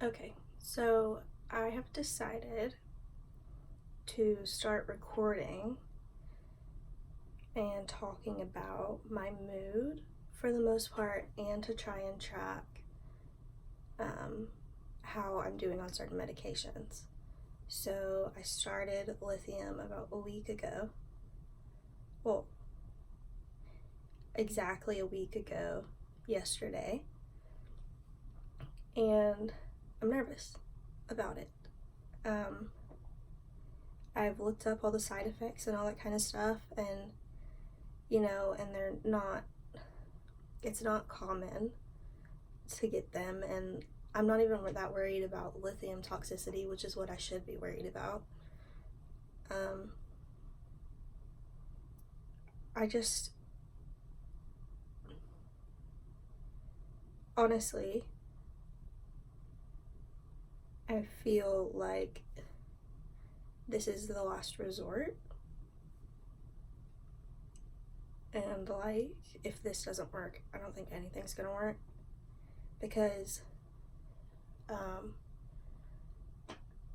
Okay, so I have decided to start recording and talking about my mood for the most part, and to try and track how I'm doing on certain medications. So I started Lithium about a week ago. Well, exactly a week ago yesterday. And I'm nervous about it. I've looked up all the side effects and all that kind of stuff, and and it's not common to get them, and I'm not even that worried about lithium toxicity, which is what I should be worried about. I just, honestly, I feel like this is the last resort, and like, if this doesn't work, I don't think anything's gonna work, because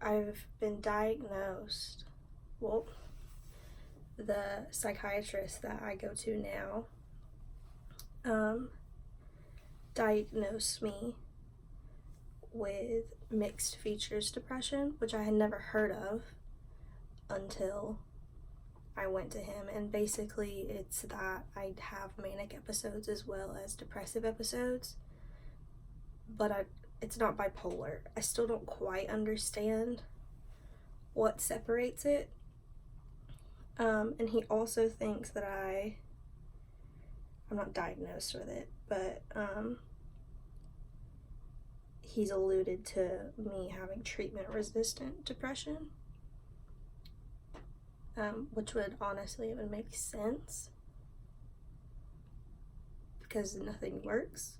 I've been diagnosed, well, the psychiatrist that I go to now diagnosed me with mixed features depression, which I had never heard of until I went to him. And basically it's that I have manic episodes as well as depressive episodes, but it's not bipolar. I still don't quite understand what separates it. And he also thinks that I'm not diagnosed with it, but he's alluded to me having treatment-resistant depression, which would make sense because nothing works.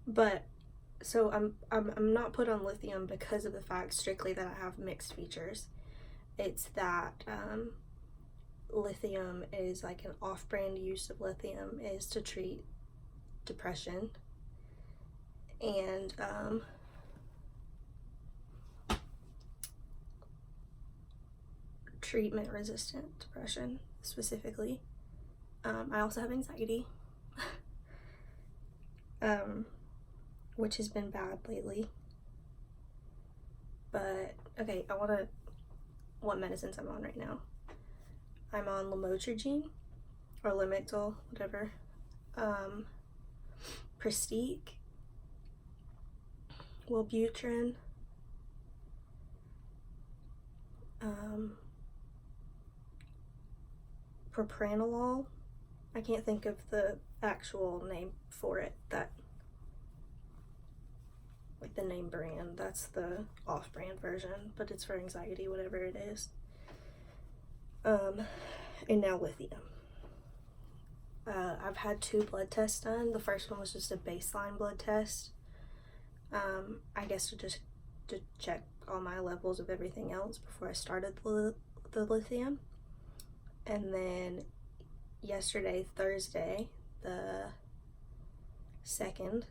But so I'm not put on lithium because of the fact strictly that I have mixed features. It's that lithium is like an off-brand use of lithium is to treat depression, and treatment-resistant depression specifically. I also have anxiety, which has been bad lately. But okay, what medicines I'm on right now. I'm on Lamictal or Lamictal, whatever. Pristiq, Wellbutrin, propranolol. I can't think of the actual name for it, that like the name brand, that's the off-brand version, but it's for anxiety, whatever it is. And now lithium. I've had 2 blood tests done. The first one was just a baseline blood test, I guess to check all my levels of everything else before I started the lithium. And then yesterday, Thursday, the 2nd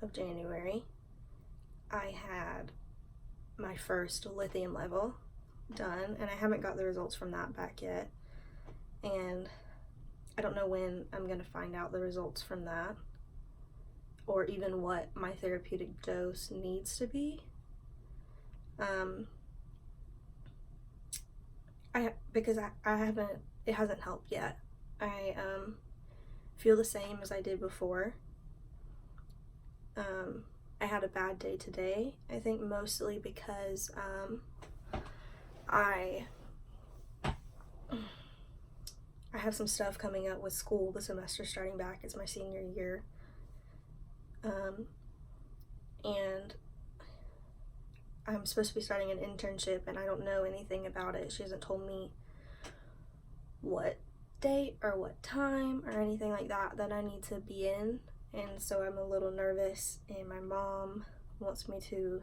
of January, I had my first lithium level done, and I haven't got the results from that back yet, and I don't know when I'm gonna find out the results from that, or even what my therapeutic dose needs to be. Because it hasn't helped yet. I feel the same as I did before. I had a bad day today, I think mostly because I have some stuff coming up with school, the semester starting back. It's my senior year, and I'm supposed to be starting an internship, and I don't know anything about it. She hasn't told me what date or what time or anything like that I need to be in, and so I'm a little nervous, and my mom wants me to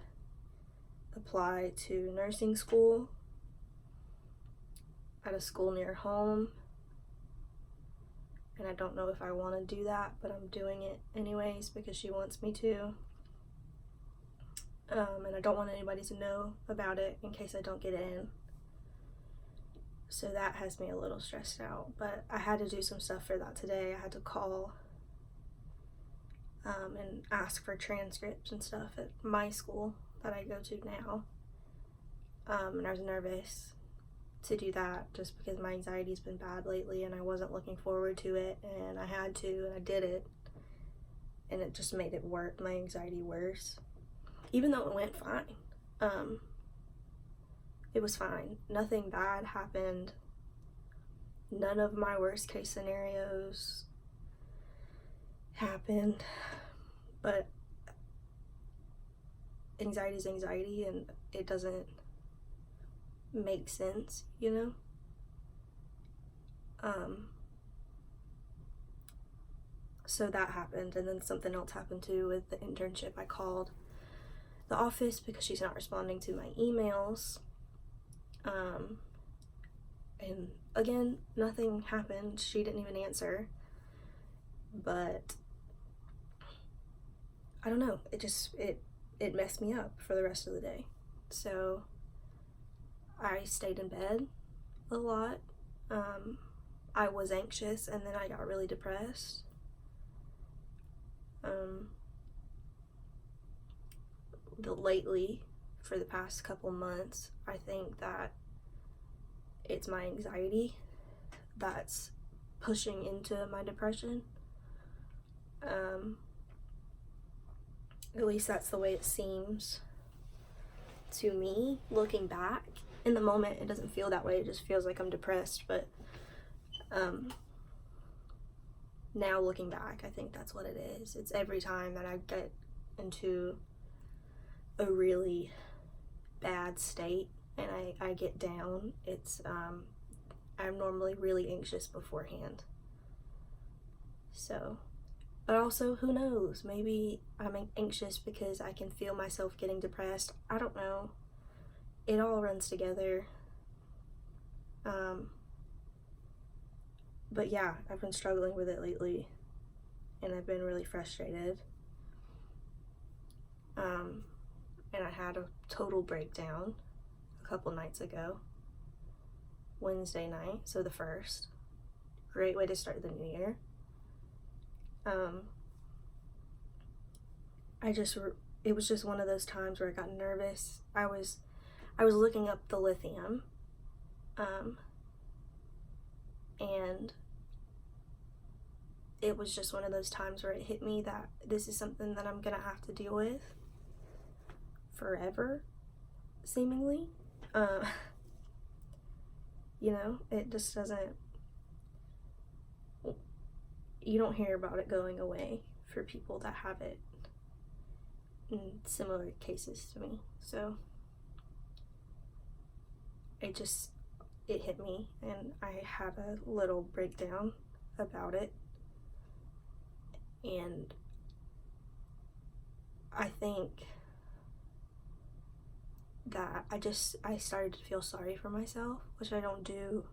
apply to nursing school at a school near home, and I don't know if I want to do that, but I'm doing it anyways because she wants me to. And I don't want anybody to know about it in case I don't get in. So that has me a little stressed out, but I had to do some stuff for that today. I had to call and ask for transcripts and stuff at my school that I go to now. And I was nervous to do that just because my anxiety's been bad lately and I wasn't looking forward to it, and I had to, and I did it, and it just made my anxiety worse, even though it went fine. It was fine. Nothing bad happened. None of my worst case scenarios happened, but anxiety is anxiety, and it doesn't make sense, you know? So that happened, and then something else happened too with the internship. I called the office because she's not responding to my emails, and again, nothing happened. She didn't even answer, but I don't know, it messed me up for the rest of the day. So I stayed in bed a lot. I was anxious, and then I got really depressed. Lately, for the past couple months, I think that it's my anxiety that's pushing into my depression. At least that's the way it seems to me, looking back. In the moment, it doesn't feel that way. It just feels like I'm depressed, but now looking back, I think that's what it is. It's every time that I get into a really bad state and I get down, it's I'm normally really anxious beforehand. So, but also, who knows, maybe I'm anxious because I can feel myself getting depressed. I don't know. It all runs together. But yeah, I've been struggling with it lately, and I've been really frustrated. And I had a total breakdown a couple nights ago, Wednesday night, so the 1st. Great way to start the new year. It was just one of those times where I got nervous. I was looking up the lithium, and it was just one of those times where it hit me that this is something that I'm gonna have to deal with forever, seemingly. You know, it just doesn't, you don't hear about it going away for people that have it in similar cases to me. So it hit me, and I had a little breakdown about it, and I think that I started to feel sorry for myself, which I don't do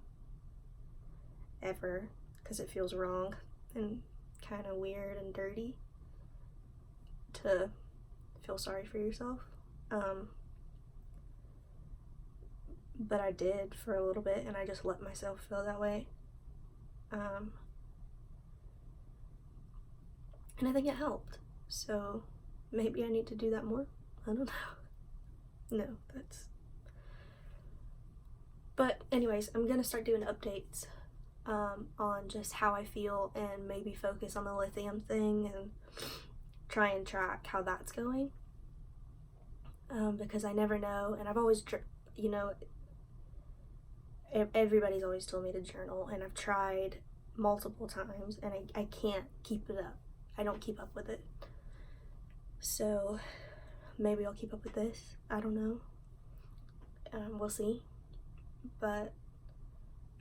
ever because it feels wrong and kind of weird and dirty to feel sorry for yourself. But I did for a little bit, and I just let myself feel that way. And I think it helped. So maybe I need to do that more. I don't know. No, but anyways, I'm gonna start doing updates on just how I feel, and maybe focus on the lithium thing and try and track how that's going, because I never know. And I've always, you know, everybody's always told me to journal, and I've tried multiple times, and I can't keep it up. I don't keep up with it. So maybe I'll keep up with this. I don't know. We'll see. But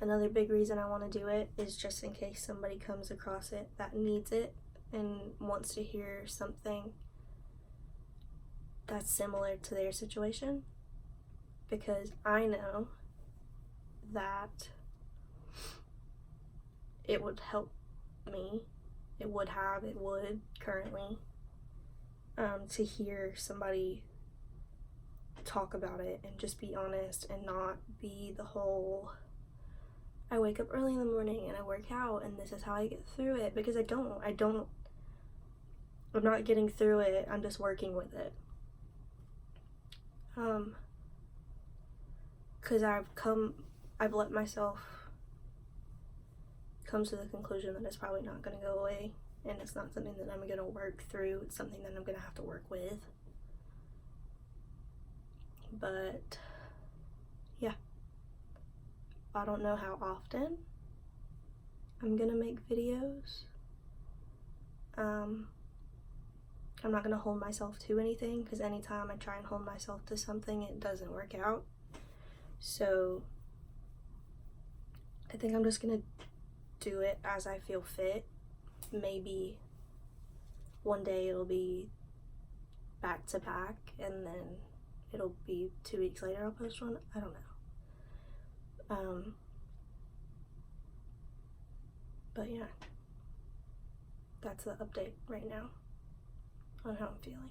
another big reason I want to do it is just in case somebody comes across it that needs it and wants to hear something that's similar to their situation, because I know that it would help me. It would currently. To hear somebody talk about it and just be honest and not be the whole, I wake up early in the morning and I work out and this is how I get through it, because I'm not getting through it, I'm just working with it. Because I've let myself come to the conclusion that it's probably not going to go away, and it's not something that I'm going to work through, it's something that I'm going to have to work with. But yeah, I don't know how often I'm going to make videos. I'm not going to hold myself to anything, because anytime I try and hold myself to something, it doesn't work out. So I think I'm just going to do it as I feel fit. Maybe one day it'll be back to back, and then it'll be 2 weeks later I'll post one. I don't know. But yeah, that's the update right now on how I'm feeling.